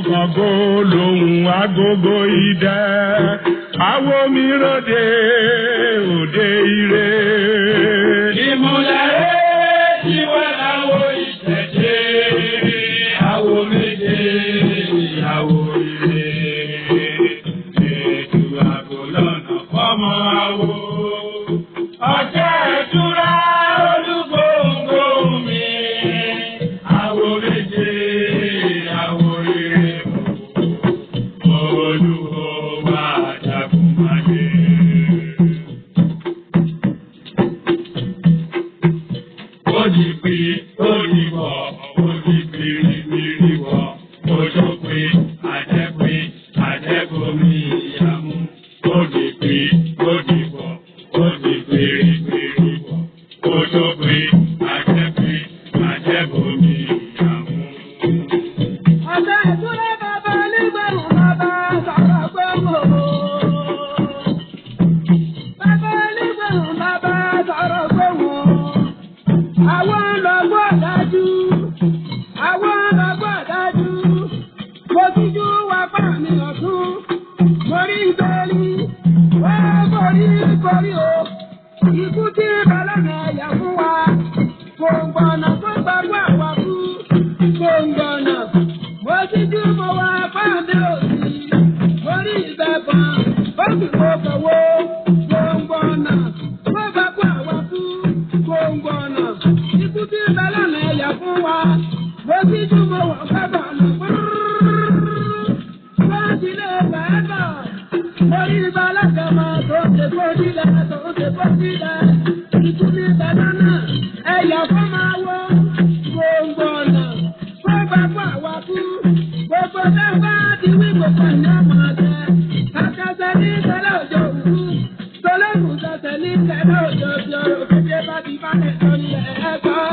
kàngó lòun agogo idẹ awo mi ròde òde ire. ìmúlẹ̀ tí wọ́n láwo ìtẹ̀jẹ́ awo méje ìyàwó ire. ètò àgọ́ lọ́nà fọ́mọ awo. ọjọ́ ìtura olúgbòǹgbò mi awo méje awo ire. olúwo wà jagunmalè. ó di pé ó di wọ̀ ó di bìrìbìrì wọ̀ ojú pé àjẹbomi ìyàmú ó di pé ó di wọ̀ ó di bìrìbìrì wọ̀ ojú pé àjẹbomi ìyàmú. ọ̀sẹ̀ ìdúró bàbá onígbẹ̀rún bàbá sọ̀rọ̀ pé wò ó. bàbá onígbẹ̀rún bàbá sọ̀rọ̀ pé wò ó. àwọn ọlọ́gbọ́n dájú àwọn ọlọ́gbọ́n dájú mo tijú wá pa mi ọ̀tún mo rí ìbéèrè wọ́n borí o ikú tí balọ̀nà ẹ̀yà fún wa gbòǹgbọ̀nà tó gbàgbọ́ àwa fún gbòǹgbọ̀nà mo tijú mo wá pa mi òsì mo rí ìbẹ̀bọ̀n ó sì kó kọ̀wé gbòǹgbọ̀nà tó gbàgbọ́ àwa fún gbòǹgbọ̀nà ikú tí balọ̀nà ẹ̀yà fún wa mo tijú mo wá gbàgbọ́ àná wọ́n ti lé bàbá orí balàgàmà tó ṣe fọ́dílẹ̀ tó ṣe fọ́dílẹ̀ ìtúni bàdánà ẹ̀yà fún máa wọ gbòǹgbọ̀nà fún gbàgbọ́ àwa fún gbogbo dábàá ti wí gbogbo ìyá máa jẹ kàkàṣẹ ní tẹ́lẹ̀ òjò òkú tọ́lẹ́kùn ṣẹṣẹ ní tẹ́lẹ̀ òjò bí ọ̀rọ̀ kéde bá ti bá tẹ̀sán ní ẹ̀ẹ́kọ́.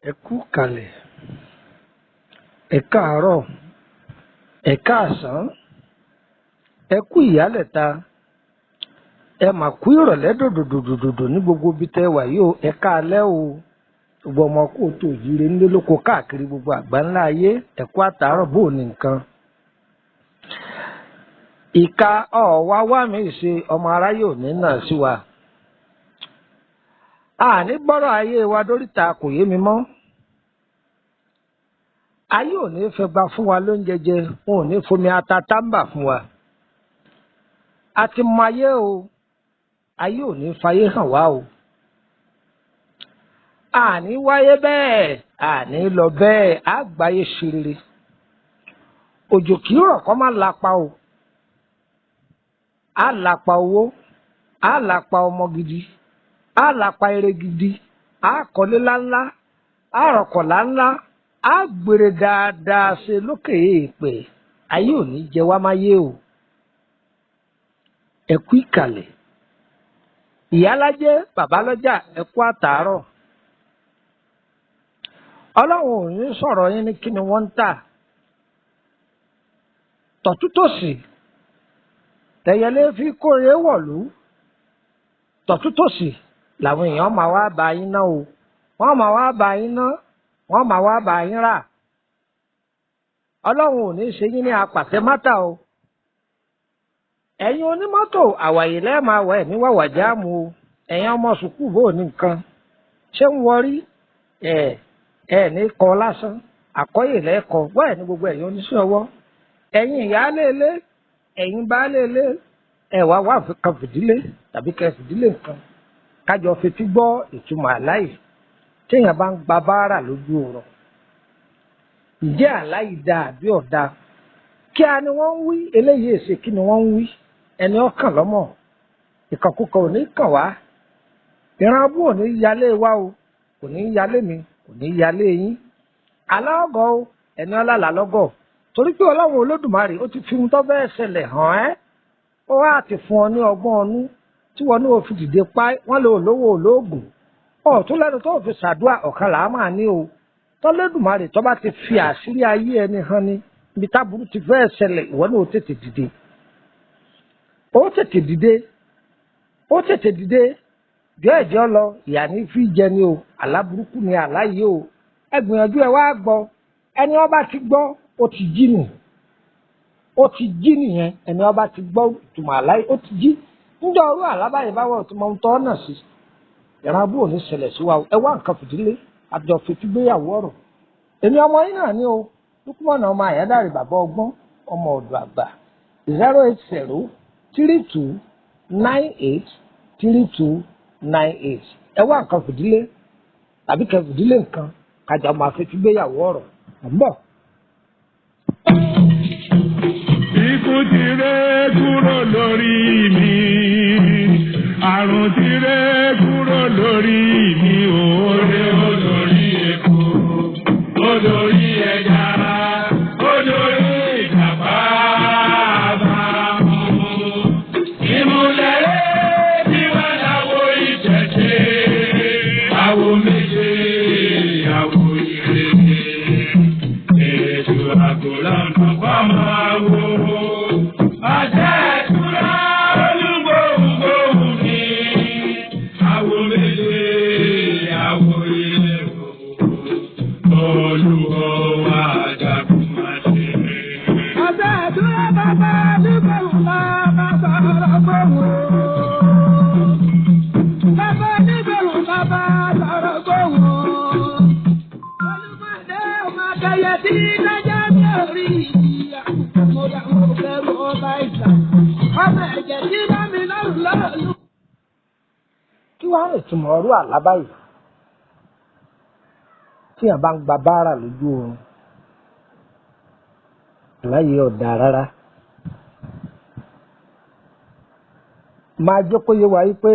ẹ kú kalẹ̀ ẹ káàárọ̀ ẹ káàsán ẹ kú ìyálẹ̀ta ẹ mà kú ìrọ̀lẹ́ dòdòdòdòdò ní gbogbo ibi tẹ́ wà yìí o ẹ káalẹ́ o gbogbo ọmọ kó tó yire nílé lóko káàkiri gbogbo àgbáńlá ayé ẹ kú àtàárọ̀ bó ní nǹkan. ìka ọ̀wá wá mi ṣe ọmọ aráyé òní náà sí wa àní gbọ́rọ̀ ayé wa dóríta kò yé mi mọ́. ayé ò ní fẹ́ gba fún wa lóúnjẹ jẹ wọn ò ní fomi ata tábà fún wa. a ti mọ ayé o ayé ò ní fayé hàn wá o. àní wáyé bẹ́ẹ̀ àní lọ bẹ́ẹ̀ àgbáyé ṣeré. òjò kì í rọ̀ kọ́ má lapa o. á lapa owó á lapa ọmọ gidi á lapa eré gidi á kọ́lé láńlá á rọ̀kọ̀lá ńlá á gbèrè dáadáa ṣe lókè èèpẹ̀ ayé ò ní jẹ wá máyé o. ẹ kú ìkàlẹ̀ ìyálájẹ́ bàbálọ́jà ẹ kú àtàárọ̀. ọlọ́run ò ní sọ̀rọ̀ yín ní kí ni wọ́n ń tà. tọ̀tútòsì tẹ̀yẹlé fi kórè wọ̀lú. tọ̀tútòsì làwọn èèyàn máa wá bá yín ná o wọ́n máa wá bá yín ná wọ́n máa wá bá yín rà. ọlọ́run ò ní ṣe yín ní apàtẹ mátà o. ẹ̀yin onímọ́tò àwàyè lẹ́ẹ̀máa wọ̀ ẹ̀ ní wàwà jáàmù o. ẹ̀yin ọmọ sùkúù bò ní nǹkan ṣé ń wọrí ẹ̀ ní kọ lásán àkọ́yè lẹ́ẹ̀kọ́ wọ́n ní gbogbo ẹ̀yin oníṣẹ́ ọwọ́. ẹ̀yin ìyáálé ilé ẹ̀yin baálé ilé ẹ̀ wá wà kan fìdílé tàbí kẹ́ fìdílé nǹkan kájọ fetí gbọ́ ìtumọ̀ àláyé téèyàn bá ń gba báárà lójú ọ̀rọ̀. ǹjẹ́ àláyé dáa àbí ọ̀dà kí a ni wọ́n ń wí eléyìí èsè kí ni wọ́n ń wí ẹni ọkàn lọ́mọ ìkànkùkà ò ní kàn wá ìran abú ò ní yálé wa o kò ní yálé mi kò ní yálé yín aláọgọ o ẹni ọlàlà lọ́gọ̀ torí pé Ọlọ́run Olódùmarè ó ti fi ohun tó fẹ́ ṣẹlẹ̀ hàn ẹ́ ó wá ti fún ọ ní ọgbọ́n ọnú tí wọn ní o fi dìde pa wọn lè olówó olóògùn ọ̀tún lẹ́nu tó fi ṣàdúrà ọ̀kan làá máa ní o tọ́lẹ́dùmarè tó bá ti fi àṣírí ayé ẹni hàn ní ibi táburú ti fẹ́ ṣẹlẹ̀ ìwọ ní o tètè dìde bí ẹ̀jẹ̀ lọ ìyá ní fi jẹ ni o àláburúkú ni àláyé o ẹ gbìyànjú ẹ wá gbọ́ ẹni ọba ti gbọ́ ó ti jí nù ó ti jí nìyẹn ẹni ọba ti gbọ́ ìtumọ̀ àlá ó ti jí níjọ́ orú àlábàyè bá wọ̀ tí mo ń tọ́ náà sí ìran bó ní ṣẹlẹ̀ sí wa ẹ wá nǹkan fìdílé àjọ fìtúgbéyàwó ọ̀rọ̀ èmi ọmọ yín náà ní o Lúkúmọ̀nà ọmọ Àyándàrè bàbá ọgbọ́n ọmọ ọ̀dọ̀ àgbà 08032983298 ẹ wá nǹkan fìdílé tàbí kẹ fìdílé nǹkan kájà máa fìtúgbéyàwó ọ̀rọ̀ ń bọ̀. Ikú ti ré kúrò lórí mi, àrùn ti ré kúrò lórí mi, òòrè olórí epo, olórí ẹja, olórí ìjàpá àbámu. Ìmùlẹ̀ tí wọ́n dáwọ́ ìṣẹ̀ṣẹ̀, àwo méje, àwo ìrèké, ètò àgọ́lá ń bá máa wò. Kí wàá lè túmọ̀ ọrú àlábáyé tí yàn bá ń gba báárà lójú oorun láyé ọ̀dà rárá. Máa jẹ́ kó yé wa yí pé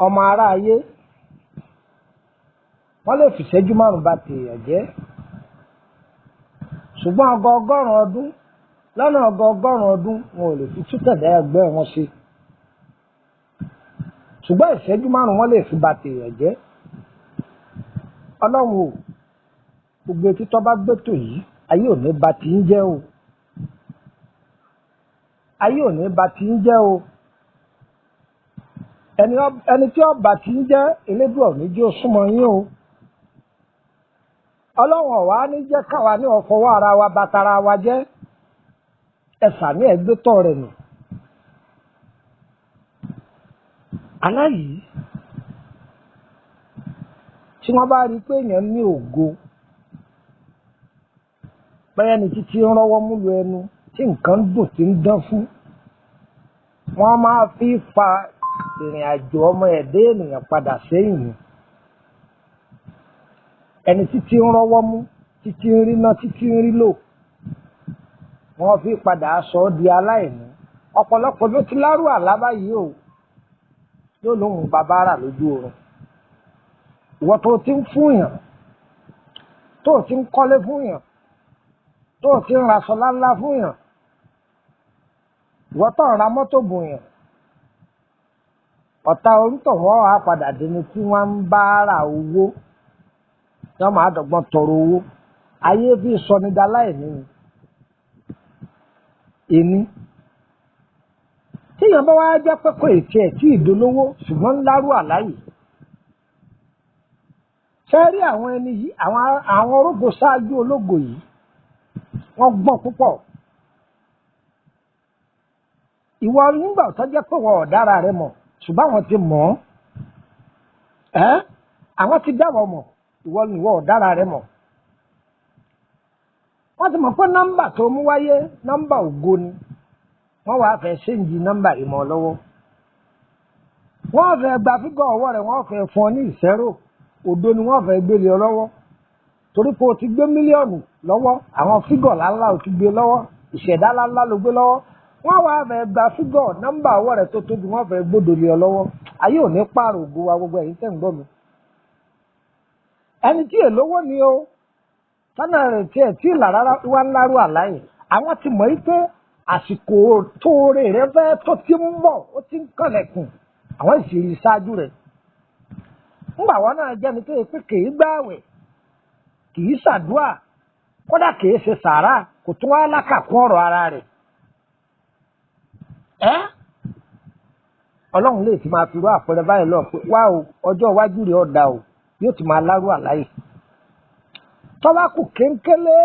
ọmọ ará ayé wọ́n lè fìṣẹ́jú márùn-ún bá tèèyàn jẹ́ ṣùgbọ́n ọgọ́rùn-ún ọdún lọ́nà ọgọ́rùn-ún ọdún wọn ò lè fi tútẹ̀dá ẹgbẹ́ wọn ṣe ṣùgbọ́n ìṣẹ́jú márùn-ún wọ́n lè fi bà tèèyàn jẹ́. Ọlọ́run ò gbogbo etí tó bá gbẹ́tò yìí ayé ò ní bà tí ń jẹ́ o ayé ò ní bà tí ń jẹ́ o ẹni tí ọba tí ń jẹ́ Elédùà ò ní jẹ́ ó súnmọ́ yín o. Ọlọ́run ọ̀wá ní jẹ́ káwa ní ọ̀fọwọ́ ara wa bàtàrà wa jẹ́ ẹ̀sà ní ẹ̀gbẹ́tọ̀ rẹ̀ nù. Aláyìí tí wọ́n bá rí pé èèyàn ní ògo bẹ́ẹ̀ ni títí ń rọ́wọ́ múlu ẹnu tí nǹkan dùn tí ń dán fún wọ́n máa fi fa ìrìn àjò ọmọ ẹ̀dẹ́ ènìyàn padà sẹ́yìn ni. Ẹni títí ń rọ́wọ́ mú títí ń rí ná títí ń rí lò wọ́n fi padà sọ ọ́ di aláìní. Ọ̀pọ̀lọpọ̀ ló ti lárú àlábá yìí o yóò lóhùn bàbára lójú oorun. Ìwọ tó ti ń fún yàn tó ti ń kọ́lé fún yàn tó ti ń raṣọ láńlá fún yàn ìwọ tó ń ra mọ́tò bùn yàn ọ̀tá orúntọ̀ wọ́n á padà dẹni tí wọ́n ń bá ra owó yọ́n máa dọ̀gbọ́n tọrọ owó ayé bí sọnidà láìní ni. Èmi tíyàn bá wá jẹ́ pé kò ètí ẹ̀ tí ìdólówó ṣùgbọ́n ń lárú àláyè fẹ́ rí àwọn ẹni yìí àwọn orógbó ṣáájú ológo yìí wọ́n gbọ́n púpọ̀. Ìwọ nígbà tó jẹ́ pé wọ́n ọ̀dára rẹ mọ̀ ṣùgbọ́n àwọn ti mọ̀ ọ́ àwọn ti dáwọ̀ mọ̀ ìwọ ni ìwọ ọ̀dára rẹ mọ̀. Wọ́n ti mọ̀ pé nọ́mbà tó mú wáyé nọ́mbà ògo ni wọ́n wàá fẹ́ ṣéǹjì nọ́mbà ìmọ̀ lọ́wọ́. Wọ́n fẹ́ gba fígọ̀ ọwọ́ rẹ̀ wọ́n fẹ́ fún ọ ní ìṣẹ́rò òdo ni wọ́n fẹ́ gbélé ọ lọ́wọ́ torí pé o ti gbé mílíọ̀nù lọ́wọ́ àwọn fígọ̀ láńlá o ti gbé lọ́wọ́ ìṣẹ̀dá láńlá ló gbé lọ́wọ́ wọ́n wàá fẹ́ gba fígọ̀ nọ́mbà ọwọ́ rẹ̀ tó tóbi wọ́n fẹ́ gbódò lé ọ lọ́wọ́. Ayé ò ní pààrọ̀ ògo wa gbogbo ẹ̀yin tẹ́ ń gbọ́ mi. Ẹni tí èlówó ni o tọ́nà rẹ̀ tiẹ̀ tí ìlà rárá wá ń lárú àláyè àwọn ti mọ̀ yí pé àsìkò tóore rẹ̀ fẹ́ tó ti ń bọ̀ ó ti ń kànlẹ̀kùn àwọn ìṣèlú ṣáájú rẹ̀. Ńgbà wọn náà jẹ́ni tó yẹ pé kìí gbààwẹ̀ kìí ṣàdúà kódà kìí ṣe sàárà kò tún wá lákàkún ọ̀rọ̀ ara rẹ̀. ọlọ́run lè ti máa fi rú àpẹẹrẹ báyìí lọ pé wá o ọjọ́ iwájú rẹ̀ ọ̀dà o yóò ti máa lárú àláyé tọ́ba kù kéńkélé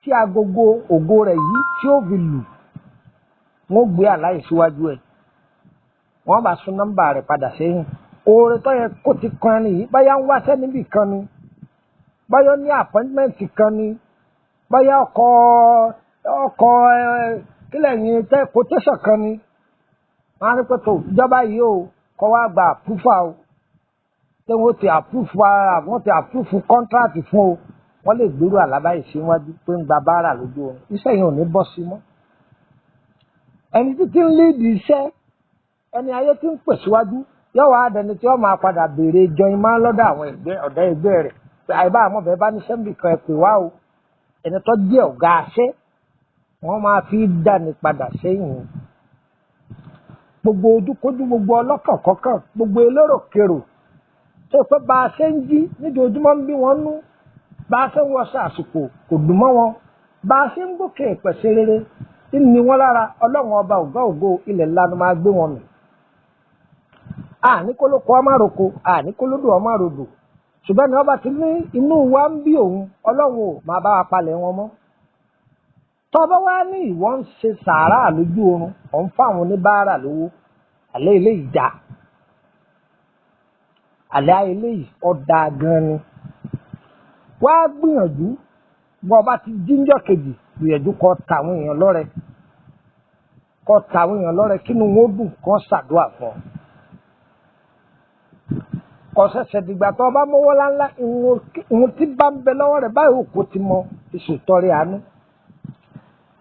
tí agogo ògo rẹ̀ yìí tí ó fi lù wọ́n gbé àláyé síwájú ẹ̀ wọ́n bá sún nọ́mbà rẹ̀ padà sẹ́yìn oore tó yẹ kó ti kan ni yìí báyà ń wáṣẹ́ níbì kan ni báyà ní àpọ́ńtmẹ́ǹtì kan ni báyà ọkọ̀ kílẹ̀ yìí tẹ́ kótẹ́sàn kan ni wọ́n á ní pẹ́tọ́ ìjọba yìí o kọ́ wá gba àpúfà o tí wọ́n ti àpúfù ara wọ́n ti àpúfù kọ́ńtíráàtì fún o wọ́n lè gbèrú àlábáyé síwájú pé ń gba báárà lójú oorun iṣẹ́ yẹn ò ní bọ́ sí mọ́ ẹni títí ń léèdì iṣẹ́ ẹni ayé tí ń pè síwájú yóò wá dẹni tí wọ́n máa padà béèrè jọyìn máa ń lọ́dọ̀ àwọn ọ̀dọ́ ẹgbẹ́ rẹ̀ pé àìbá àwọn ọ̀bẹ bá ní sẹ́ńbì kan ẹ pè wá o ẹni tó jẹ́ ọ̀gá aṣẹ́ wọ́n máa fi dání padà sẹ́yìn gbogbo ojúkójú gbogbo ọlọ́kànkọ́kàn gbogbo eléròkèrò tó pé bá a ṣe ń jí nídòójúmọ́ ń bí wọn nú bá a ṣe ń wọṣọ àsìkò kò dùn mọ́ wọn bá a ṣe ń gòkè ìpẹ̀sẹ̀ rere ní wọn lára ọlọ́run ọba ọ̀gá ògo ilẹ̀ lanu máa gbé wọn nù. àní kólókó ọmọ àròkọ àní kólódò ọmọ àròdò ṣùgbọ́n ní ọba ti ní inú wa ń bí òun ọlọ́run ò máa bá wa palẹ̀ wọn mọ́. tọ́bọ́ wá ní ìwọ ń ṣe sàárà lójú oorun ọ̀ ń fáwọn oníbàárà lówó àlẹ́ eléyìí dá àlẹ́ eléyìí ọ̀dà gan ni. wá gbìyànjú bọ́ ọba ti jíjọ́ kejì gbìyànjú kó tàwọn èèyàn lọ́rẹ kínú wọn ó dùn kó ṣàdúrà fún ọ. kò ṣẹ̀ṣẹ̀ dìgbà tó ọba mọ́wọ́ láńlá ìwọ̀n tí bá ń bẹ lọ́wọ́ rẹ̀ báyìí òkú ti mọ ìṣètọrẹ àánú.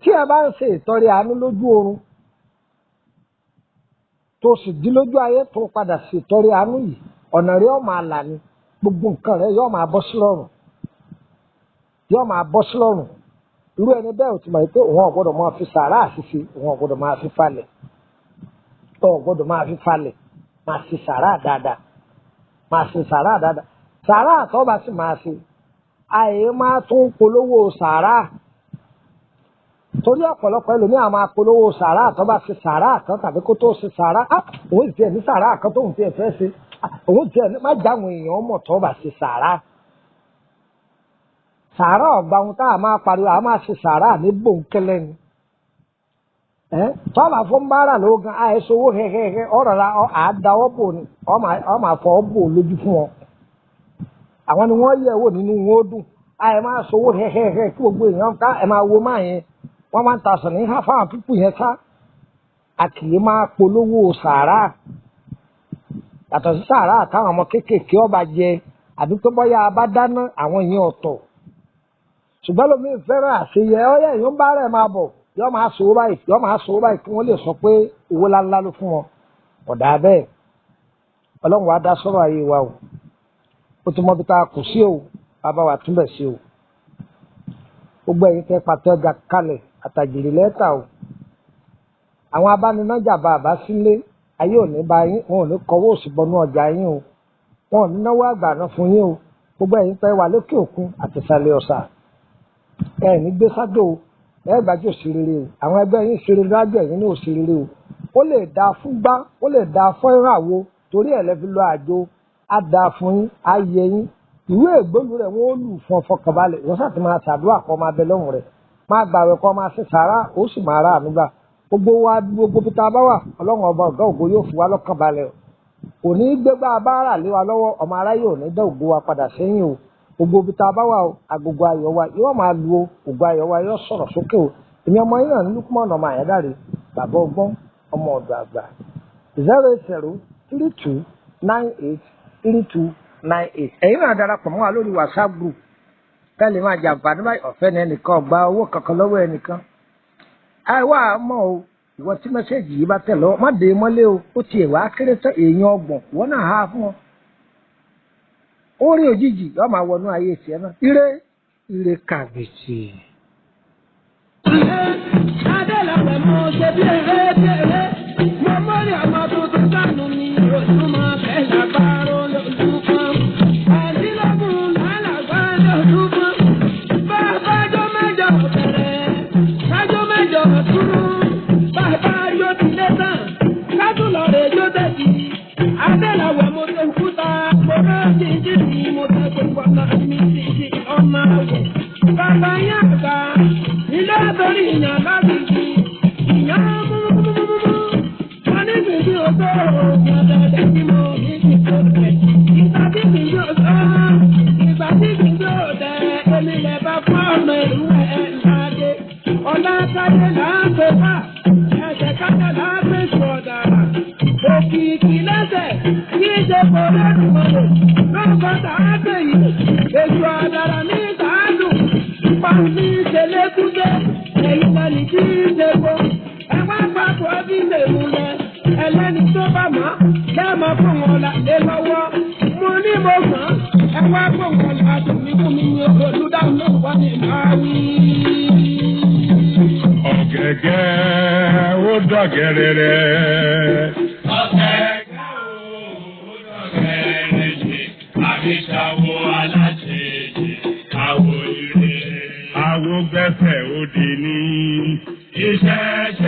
tí a bá ń ṣe ìtọrẹ àánú lójú oorun tó sì di lójú ayé tó padà ṣètọrẹ àánú yìí ọ̀nà rẹ̀ yóò máa là ní gbogbo nǹkan rẹ̀ yóò máa bọ́ sí lọ́rùn. irú ẹni bẹ́ẹ̀ ò ti mọ̀ pé òun ọ̀gbọ́dọ̀ máa fi sàárà àṣìṣe òun ọ̀gbọ́dọ̀ máa fi falẹ̀ máa ṣe sàárà dáadáa sàárà tó bá sì máa ṣe àyè máa tún polówó sàárà torí ọ̀pọ̀lọpọ̀ ẹlòmíràn máa polówó sàárà tó bá ṣe sàárà kan tàbí kó tó ṣe sàárà òun ti ẹ̀ ní sàárà kan tóun ti ẹ̀ fẹ́ ṣe òun ti ẹ̀ má jáwọn èèyàn mọ̀ tó bá ṣe sàárà. sàárà ọ̀gbà ohun tá a máa pariwo a máa ṣe sàárà ní bòńkẹ́lẹ́ ni tọ́lá fún báárà lóògùn àìsàn owó hẹ́hẹ́hẹ́ ọ̀rọ̀ ra àádáwọ́ bò ní ọmọ àfọ̀ bò lójú fún wọn àwọn ni wọ́n yẹ̀ wò nínú wọn ó dùn àì máa sọ owó hẹ́hẹ́hẹ́ kí gbogbo èèyàn ká ẹ̀ máa wo máa yẹn wọ́n máa ń ta sàn ní fáwọn pípù yẹn ká àkìlẹ̀ máa polówó sàárà yàtọ̀ sí sàárà táwọn ọmọ kéékèèké ọba jẹ àbí tó bọ́yá abá dáná àwọn yẹn ọ̀tọ̀ ṣùgbọ́n lómi fẹ́ràn àṣeyẹ ọyẹ èèyàn bá rẹ̀ máa bọ̀ yọ máa sọ báyìí kí wọ́n lè sọ pé owó ńláńlá ló fún wọn ọ̀dà bẹ́ẹ̀ ọlọ́run wa dá sọ́rọ̀ ayé wa o ó ti mọ bí tá a kù sí o bàbá wa túnbẹ̀ sí o gbogbo ẹ̀yin tẹ́ pàtó ọjà kalẹ̀ àtàjèrè lẹ́tà o àwọn abáninájà bàbá sílé ayé ò ní bá yín wọn ò ní kọwọ́ òsì bọnú ọjà yín o wọn ò ní náwó àgbà náà fún yín o gbogbo ẹ̀yin tẹ́ wà lókè òkun àtìsàlẹ̀ ọ̀sà ẹ̀ ní gbé sájò o ẹ̀ gbàjọ sí rere o àwọn ẹgbẹ́ yín ṣe rere lájọ ẹ̀yin ní ò sí rere o ó lè da fún gbá ó lè da fún ìràwọ torí ẹ̀ lẹ́fi lọ àjò á da fún yín á yẹ yín ìwé ìgbólu rẹ̀ wọ́n ó lù fún ọfọkànbalẹ̀ wọ́n sàtì máa ṣàdúrà kọ́ máa bẹ lọ́hùn rẹ̀ máa gbàwẹ̀ kọ́ máa ṣe sàárà ó sì máa rà ànúgbà gbogbo wa gbogbo bí ta bá wà ọlọ́run ọba ọ̀gá ògo yóò fi wá lọ́kàn balẹ̀ kò ní í gbégbá báárà lé wa lọ́wọ́ ọmọ aráyé ò ní dá ògo wa padà sẹ́yìn o gbogbo bí ta bá wà o agogo ayọ̀ wa yóò máa lu o ògo ayọ̀ wa yóò sọ̀rọ̀ sókè o èmi ọmọ yín náà ní Lukman ọmọ àyádáre bàbá ọgbọ́n ọmọ ọ̀dọ̀ àgbà 08032983298 ẹ̀yin náà darapọ̀ mọ́ wa lórí WhatsApp group tẹ́lẹ̀ máa jàǹfààní báyìí ọ̀fẹ́ ní ẹnìkan ọ̀gbà owó kankan lọ́wọ́ ẹnìkan àìwá mọ́ o ìwọ tí mẹ́sẹ̀gì yìí bá tẹ̀ lọ́wọ́ má dé mọ́lé o ó tiẹ̀ wá kéré tán èèyàn ọgbọ̀n ìwọ náà há fún ọ orí òjijì yóò máa wọnú ayé tiẹ̀ náà ire kàbìtì. Adélàpẹ̀ mo ṣe bí eré mo mọ́rí ọmọ tuntun sánú mi ojúmọ́ kẹ́lá bárò lójúmọ́ àdínlọ́gùn lálàgbá lójúmọ́ bàbá jọ mẹ́jọ bẹ̀rẹ̀ kájọ mẹ́jọ túnú bàbá yóò ti lé tán kájọ lọ rè jọ wọ̀nà mi ti ọmọ àwọ̀. Bàbá yẹn àgbà ilé àtọ́rí ìyàn láti fi ìyàn múmúmúmúmú. Wọ́n ní bìbí òtó òògùn ọ̀dẹ̀dẹ̀ tí mo ní ti tó tẹ̀. Ìgbà tí bìbí òtó ìgbà tí bìbí òtẹ̀ èmi lè bá fún ọmọ ìlú ẹ̀ láde. Ọ̀la káyé là ń pè fà, ẹ̀sẹ̀ káyé là ń pè sùn ọ̀dàrà. Òkìkí lẹ́sẹ̀ kí ṣe kò lẹ́rù mọ́lẹ̀. Lọ́kọ̀ tààtẹ̀ yìí, èso àdàrà ní ìtàádùn. Pàǹtí ìṣẹ̀lẹ̀kúndé, ẹ̀yìn lẹ́ni tí ń ṣe kó. Ẹ wá pàtó ẹbí lè mú lẹ. Ẹlẹ́ni tó bá mọ̀, lẹ́ẹ̀mọ́ fún wọn làdé lọ́wọ́. Mo ní mo mọ̀, ẹ wá fún wọn làdé mi fún mi ní olùdáhùn náà wọ́n ní máa wí. Ọ̀gẹ̀gẹ̀ ó dọ̀gẹ̀rẹ̀rẹ̀. Ọ̀gẹ̀gẹ̀ ó dọ̀gẹ̀rẹ̀rẹ̀. Àbíṣàwọ̀ aláṣẹ̀jẹ̀ àwọ̀ ire. Àwọ̀ gbẹ̀fẹ̀ òdì ní iṣẹ́ ṣe.